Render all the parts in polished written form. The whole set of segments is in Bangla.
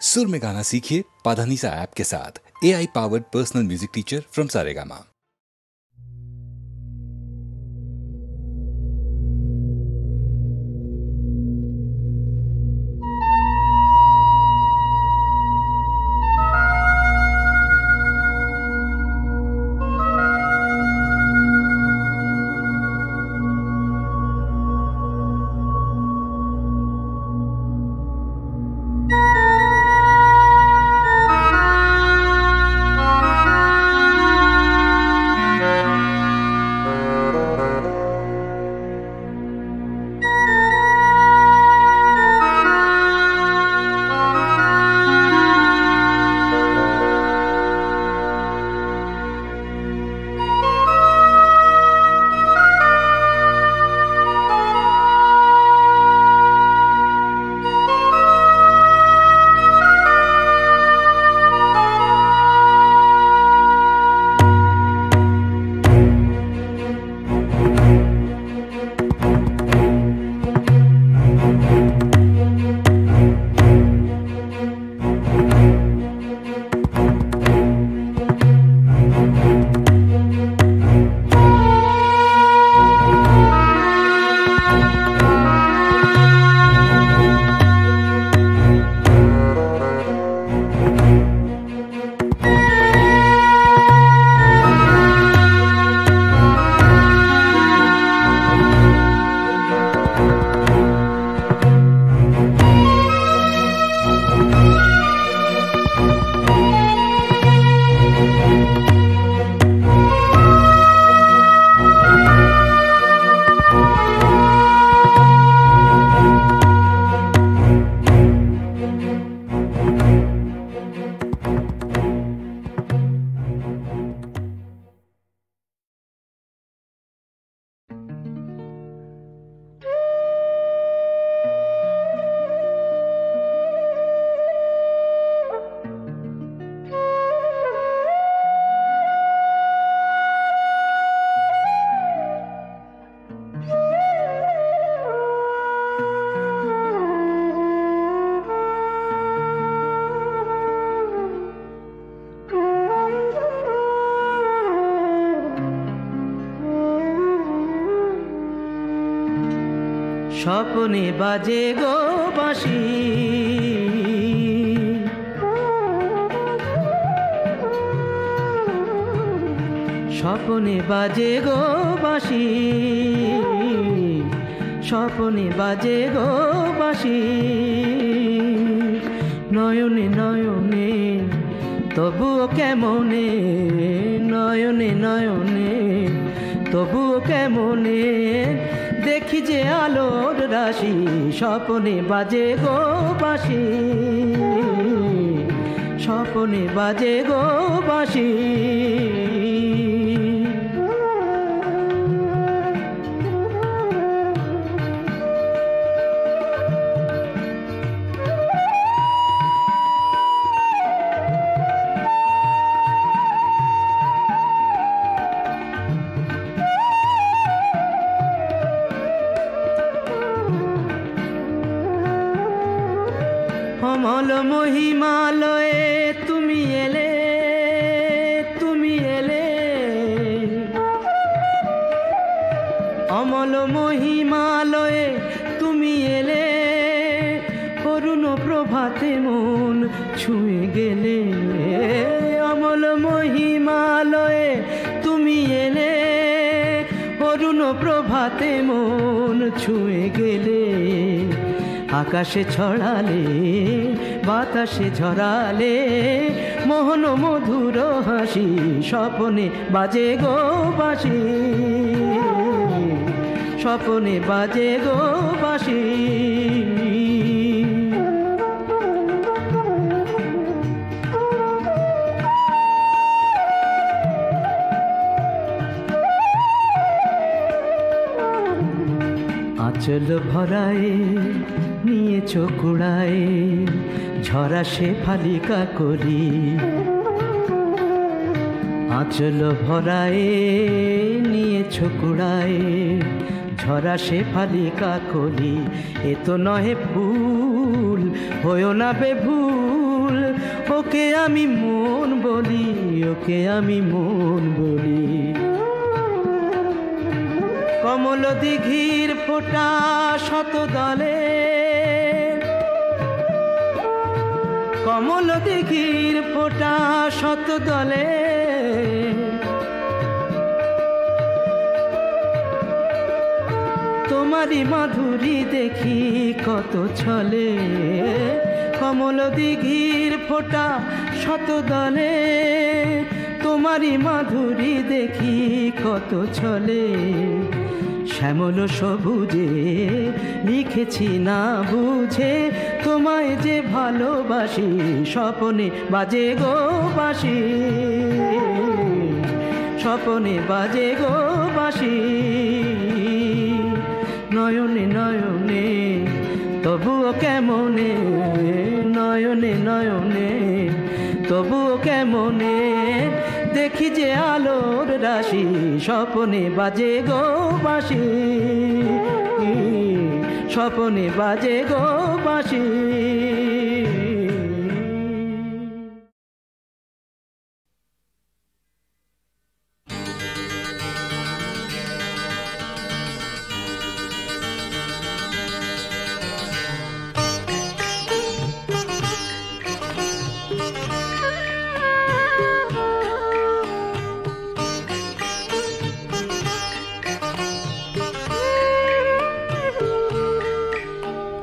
सुर में गाना सीखिए पाधानीसा ऐप के साथ। AI powered personal music teacher from Saregama. স্বপ্নে বাজে গো বাঁশি, স্বপ্নে বাজে গো বাঁশি, স্বপ্নে বাজে গো বাঁশি, নয়নে নয়নে তবুও কেমনে, নয়নে নয়নে তবুও কেমনে দেখি যে আলোর রাশি, স্বপ্নে বাজে গো বাঁশি, স্বপ্নে বাজে গো বাঁশি। অমল মহিমালয়ে তুমি এলে, তুমি এলে, অমল মহিমালয়ে তুমি এলে, অরুণ প্রভাতে মন ছুঁয়ে গেলে, অমল মহিমালয়ে তুমি এলে, অরুণ প্রভাতে মন ছুঁয়ে গেলে, আকাশে ছড়ালে বাতাসে ঝরালে মোহন মধুর হাসি, স্বপ্নে বাজে গো বাঁশি, স্বপ্নে বাজে গো বাঁশি। আঁচল ভরায় নিয়েছ কুড়ায় ঝরা শেফালি কাকলি, আঁচল ভরায় নিয়েছ কুড়ায় ঝরা শেফালি কাকলি, এ তো নহে ফুল হয়েও না বেভুল, ফুল, ওকে আমি মন বলি, ওকে আমি মন বলি। কমল দিঘির ফোঁটা শত দলে, কমল দিঘির ফোঁটা শত দলে, তোমারই মাধুরী দেখি কত ছলে। কমল দিঘির ফোঁটা শত দলে, তোমারই মাধুরী দেখি কত ছলে। শ্যামল সবুজে লিখেছি না বুঝে, তোমায় যে ভালোবাসি, স্বপনে বাজে গো বাঁশি, স্বপনে বাজে গো বাঁশি। নয়নে নয়নে তবুও কেমনে, নয়নে নয়নে তবুও কেমনে, দেখি যে আলোর রাশি, স্বপনে বাজে গো বাঁশি, স্বপনে বাজে গো বাঁশি।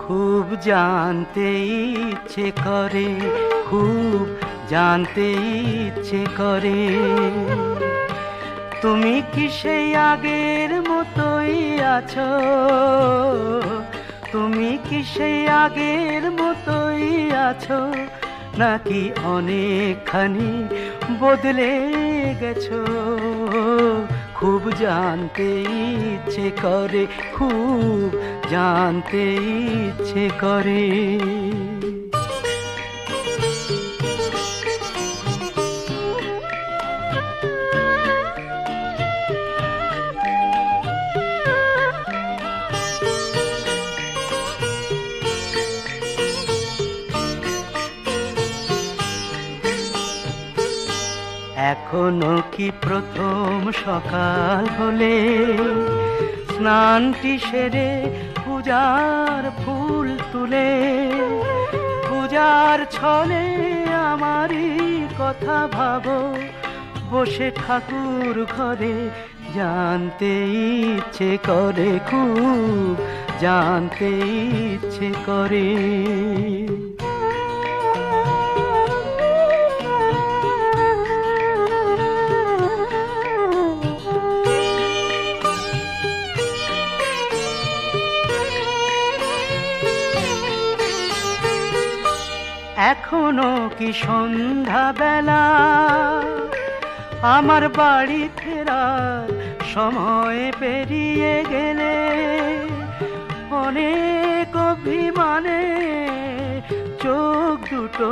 খুব জানতে ইচ্ছে করে, খুব জানতে ইচ্ছে করে, তুমি কি সেই আগের মতোই আছো, তুমি কি সেই আগের মতোই আছো, নাকি অনেকখানি বদলে গেছো। খুব জানতে ইচ্ছে করে, খুব জানতে ইচ্ছে করে। এখনো কি প্রথম সকাল হলে স্নানটি সেরে পূজার ফুল তুলে, পূজার ছলে আমারই কথা ভাবো, বসে ঠাকুর ঘরে জানতে ইচ্ছে করে, খুব জানতে ইচ্ছে করে। এখনো কি সন্ধ্যা বেলা, আমার বাড়ি ফেরার সময় পেরিয়ে গেলে, অনেক অভিমানে চোখ দুটো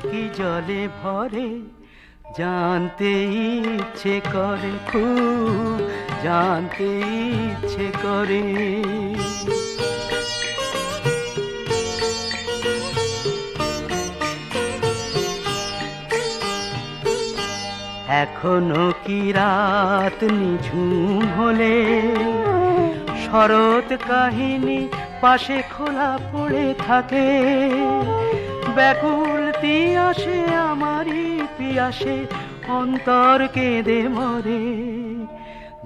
কি জলে ভরে, জানতে ইচ্ছে করে, খুব জানতে ইচ্ছে করে। এখনো কি রাত নিঝুম হলে, শরৎ কাহিনী পাশে খোলা পড়ে থাকে, ব্যাকুল তিয়াসে আমারই পিয়াসে অন্তর কেঁদে মরে,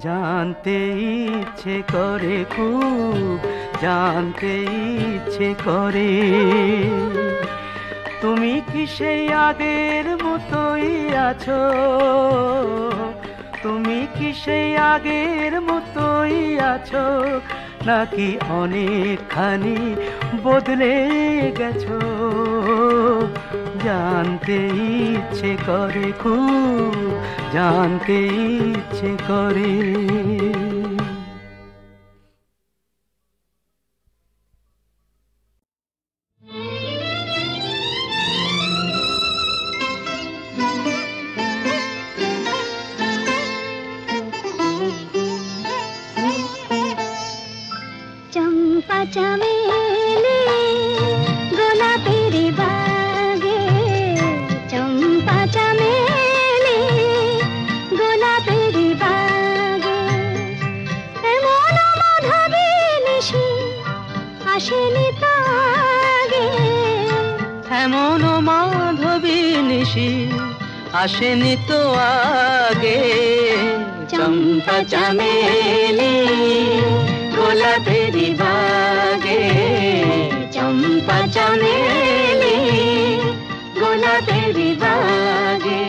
জানতে ইচ্ছে করে, খুব জানতে ইচ্ছে করে। তুমি কি সেই আগের মতোই আছো, তুমি কি সেই আগের মতোই আছো, নাকি অনেকখানি বদলে গেছো, জানতে ইচ্ছে করে, খুব জানতে ইচ্ছে করে। चमेली गोलापेर बागे এমন মাধবী নিশি আসেনি তো আগে। চম্পা চামেলি গোলাপেরি বাগে, চম্পা চামেলি গোলাপেরি বাগে।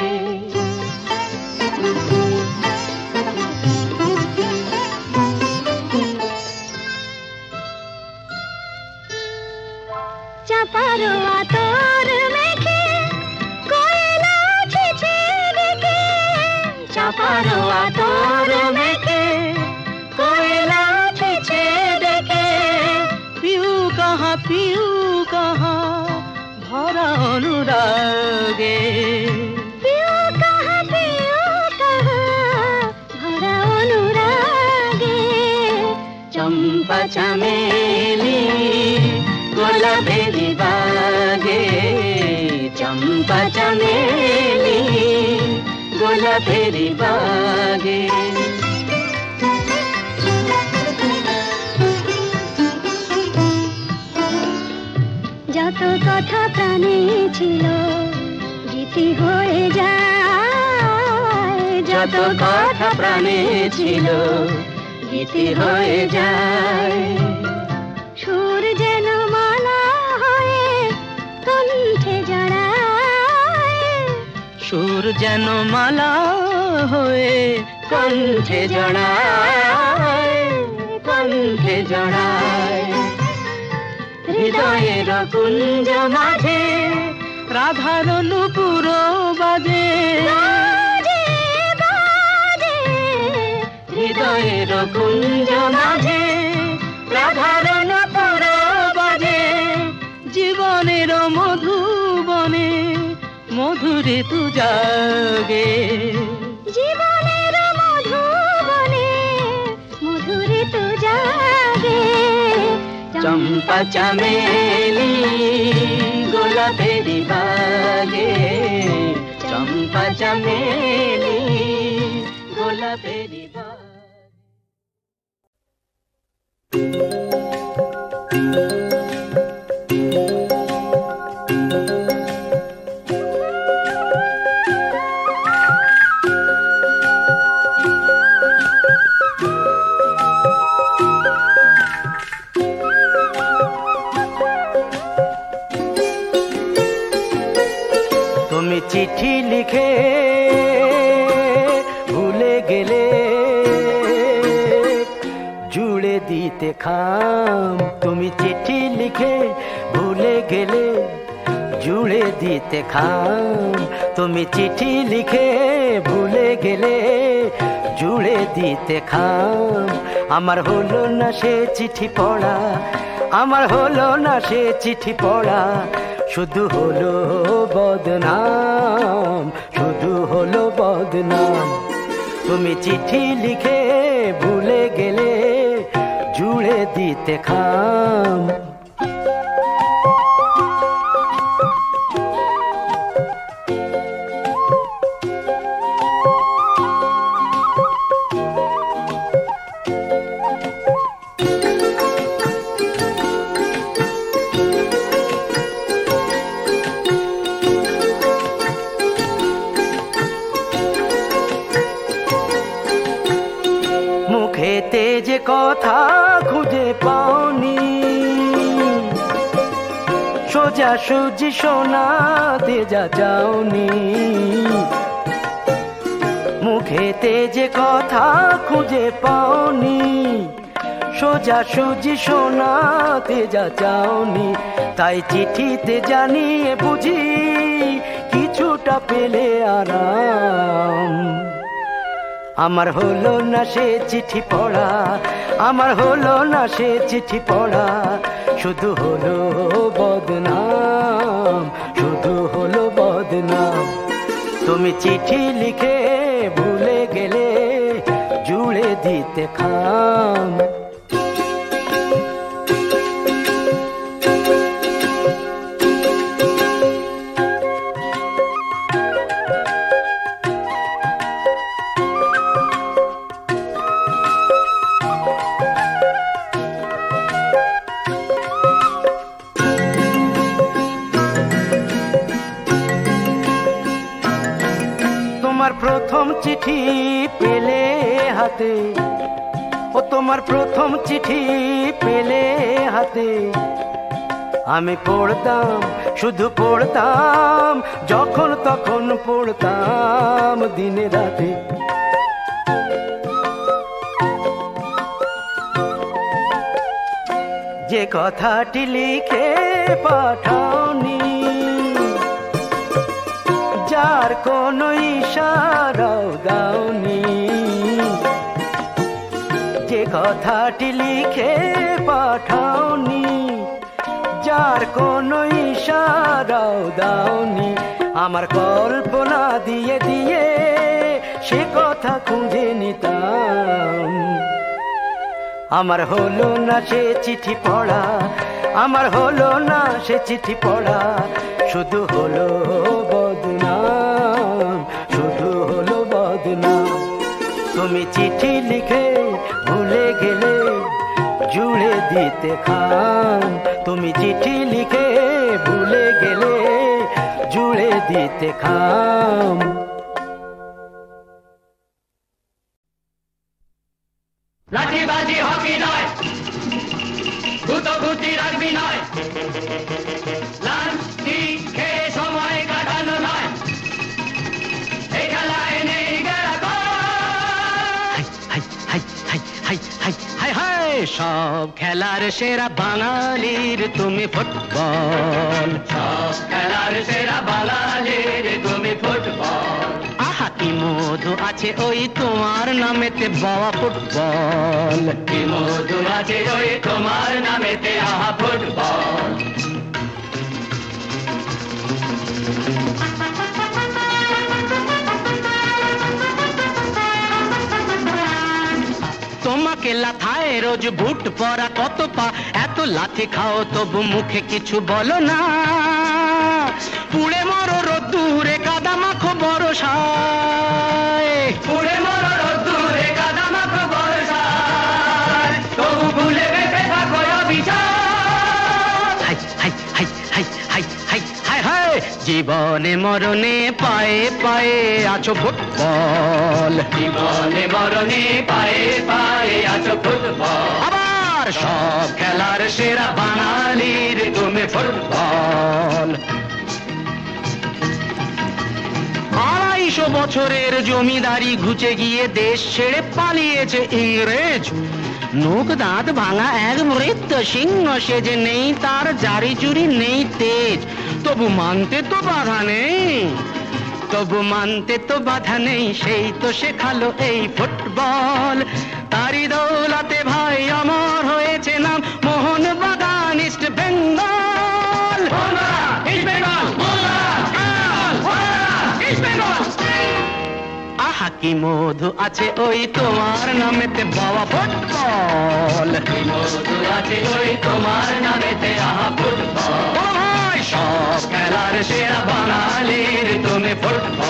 চাপারো আতর মেখে কোয়েলা ছেছে ডেকে, চাপারো আতর মেখে কোয়েলা ছেছে ডেকে। পিউ কাহা ভরা অনুরাগে, পিউ কাহা ভরা অনুরাগে। চম্পা চামেলি গোলাপেরি বাগে, চম্পা চামেলি গোলাপেরি বাগে। যত কথা প্রাণে ছিল গীতি হয়ে যায়, যত কথা প্রাণে ছিল গীতি হয়ে যায়। সুর যেন মালা হয়ে কণ্ঠে জড়ায়, সুর যেন মালা হয়ে কণ্ঠে জড়ায়, কণ্ঠে জড়ায়। হৃদয়ের কুঞ্জ মাঝে রাধার নূপুর বাজে, হৃদয়ের কুঞ্জ মাঝে রাধার নূপুর বাজে। জীবনের মধুবনে মধুরে তু জাগে, জীবনের মধুবনে মধুরে তু জাগে। চম্পা চামেলি গোলাপেরি বাগে, চম্পা চামেলি গোলাপেরি বাগে। তুমি চিঠি লিখে ভুলে গেলে, জুড়ে দিতে খাম। তুমি চিঠি লিখে ভুলে গেলে, জুড়ে দিতে খাম। তুমি চিঠি লিখে ভুলে গেলে, জুড়ে দিতে খাম। আমার হলো না সে চিঠি পড়া, আমার হলো না সে চিঠি পড়া। শুধু হলো বদনাম, শুধু হলো বদনাম। তুমি চিঠি লিখে ভুলে গেলে, জুড়ে দিতে খাম। মুখেতে যে কথা খুঁজে পাওনি, সোজা সুজি শোনাতে যা যাওনি। মুখেতে যে কথা খুঁজে পাওনি, সোজা সুজি শোনাতে যা যাওনি। তাই চিঠিতে জানিয়ে বুঝি কিছুটা পেলে আরাম। আমার হলো না সে চিঠি পড়া, আমার হলো না সে চিঠি পড়া। শুধু হলো বদনাম, শুধু হলো বদনাম। তুমি চিঠি লিখে ভুলে গেলে, জুড়ে দিতে খাম। তোমার প্রথম চিঠি পেলে হাতে, ও তোমার প্রথম চিঠি পেলে হাতে, আমি পড়তাম, শুধু পড়তাম, যখন তখন পড়তাম দিনে রাতে। যে কথাটি লিখে পাঠাওনি, যার কোনো ইশারাও দাওনি, যে কথাটি লিখে পাঠাওনি, যার কোনো ইশারাও দাওনি, আমার কল্পনা দিয়ে দিয়ে সে কথা খুঁজে নিতাম। আমার হলো না সে চিঠি পড়া, আমার হলো না সে চিঠি পড়া, শুধু হলো বদনাম, শুধু হলো বদনাম। তুমি চিঠি লিখে ভুলে গেলে জুড়ে দিতে খাম, তুমি চিঠি লিখে ভুলে গেলে জুড়ে দিতে খাম। লাঠিবাজি হকি নয়, গুতগুতি রাখবি নয়, লাঠি খেয়ে সময় কাটানো নয়, এই খেলায় নেই সব খেলার সেরা বাঙালির তুমি ফুটবল, সব খেলার সেরা বাঙালির তুমি ফুটবল। আহা কি মধু আছে ওই তোমার নামেতে বাবা ফুটবল, কি মধু আছে ওই তোমার নামেতে আহা ফুটবল। তোমাকে লাথায় রোজ বুট পরা কত পা, এত লাথি খাও তবু মুখে কিছু বলো না, পুড়ে মরো রোদ্দুরে কাদা মাখো বরসায়, পুড়ে মরো রোদ্দুরে কাদা মাখো বরসায়, তবু ভুলে বেঁচে থাকো অবিচার। হাই হাই হাই হাই হাই হাই হাই হাই, জীবনে মরণে পায়ে পায়ে আছো ফুটবল, জীবনে মরণে পায়ে পায়ে আছো ফুটবল। আবার সব খেলার সেরা বাঙালির তুমি ফুটবল। 250 বছরের জমিদারি ঘুচে গিয়ে দেশ ছেড়ে পালিয়েছে ইংরেজ, নোক দাঁত ভাঙা এক মৃত সিংহ সেজে, নেই তার জারি জুরি নেই তেজ, তবু মানতে তো বাধা নেই, তবু মানতে তো বাধা নেই, সেই তো শেখালো এই ফুটবল। তারি দৌলতে ভাই অমর হয়েছে নাম Mohun Bagan east Bengal, east Bengal, east Bengal. আহা কি মধু আছে ওই তোমার নামেতে বাবা ফুটবল, কি মধু আছে ওই তোমার নামেতে আহা ফুটবল। সব খেলার সেরা বাঙালির তুমি ফুটবল।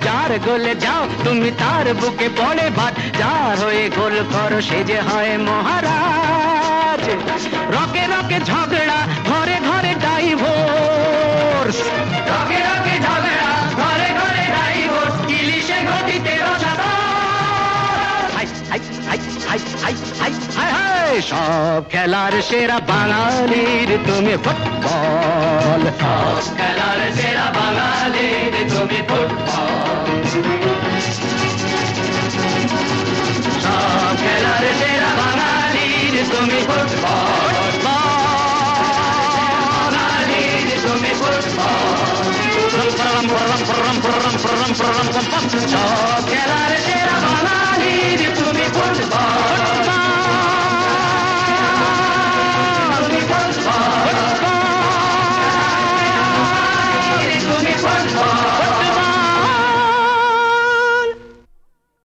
যার গোলে যাও তুমি তার বুকে পড়ে ভাত, যার হয়ে গোল করো সে যে হয় মহারাজ। রকে রকে ঝগড়া ঘরে ঘরে ডাইভোর্স, রকে রকে ঝগড়া ঘরে ঘরে ডাইভোর্স, ইলিশে গতিতে রসাতল। হাই হাই হাই হাই হাই হাই হাই হাই, সব খেলার সেরা বাঙালির তুমি ফুটবল, সব খেলার সেরা বাঙালির তুমি ফুটবল, সব খেলার সেরা বাঙালির তুমি ফুটবল, বাঙালির তুমি ফুটবল। সব খেলার